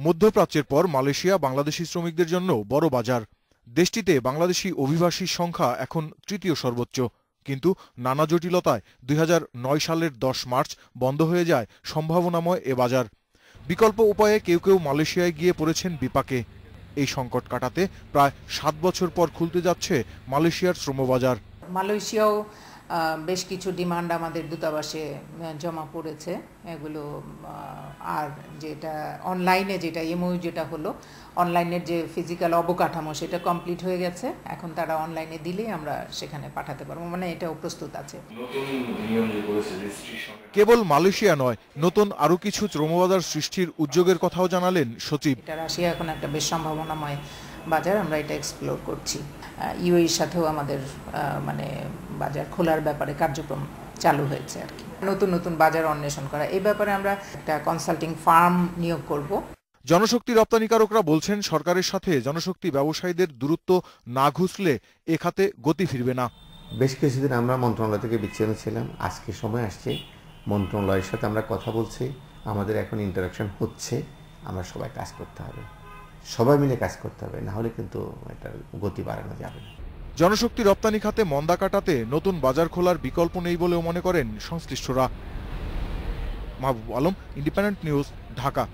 মধ্যপ্রাচ্যের পর মালয়েশিয়া বাংলাদেশি শ্রমিকদের জন্য বড় বাজার। দেশটিতে বাংলাদেশি অভিবাসীর সংখ্যা এখন তৃতীয় সর্বোচ্চ। কিন্তু নানা জটিলতায় 2009 সালের 10 মার্চ বন্ধ হয়ে যায় সম্ভাবনাময় এ বাজার। বিকল্প উপায়ে কেউ কেউ মালয়েশিয়ায় গিয়ে পড়েছেন বিপাকে। এই সংকট কাটাতে প্রায় 7 বছর পর খুলতে যাচ্ছে মালয়েশিয়ার শ্রমবাজার। মালয়েশিয়াও বেশ কিছু ডিমান্ড আমাদের দূতাবাসে জমা পড়েছে। এগুলো আর যেটা অনলাইনে যেটা এমওইউ যেটা হলো, অনলাইনের যে ফিজিক্যাল অবকাঠামো সেটা কমপ্লিট হয়ে গেছে। এখন তারা অনলাইনে দিলেই আমরা সেখানে পাঠাতে পারবো, মানে এটাও প্রস্তুত আছে। কেবল মালয়েশিয়া নয়, নতুন আরও কিছু শ্রমবাজার সৃষ্টির উদ্যোগের কথাও জানালেন সচিব। এটা রাশিয়া এখন একটা বেশ সম্ভাবনাময় বাজার, আমরা এটা এক্সপ্লোর করছি। ইউএইর সাথেও আমাদের মানে বাজার খোলার ব্যাপারে কার্যক্রম চালু হয়েছে আর কি। নতুন নতুন বাজার অন্বেষণ করা, এই ব্যাপারে আমরা একটা কনসাল্টিং ফার্ম নিয়োগ করব। জনশক্তি রপ্তানিকারকরা বলছেন, সরকারের সাথে জনশক্তি ব্যবসায়ীদের দূরত্ব না ঘুচলে এ খাতে গতি ফিরবে না। বেশ কিছুদিন আমরা মন্ত্রণালয় থেকে বিচ্ছিন্ন ছিলাম, আজকে সময় আসছে মন্ত্রণালয়ের সাথে আমরা কথা বলছি, আমাদের এখন ইন্টারাকশন হচ্ছে। আমরা সবাই কাজ করতে হবে, সবাই মিলে কাজ করতে হবে, না হলে কিন্তু এটার গতি বাড়ানো যাবে না। জনশক্তি রপ্তানি খাতে মন্দা কাটাতে নতুন বাজার খোলার বিকল্প নেই বলেও মনে করেন সংশ্লিষ্টরা। Mahbub Alam, independent news, Dhaka.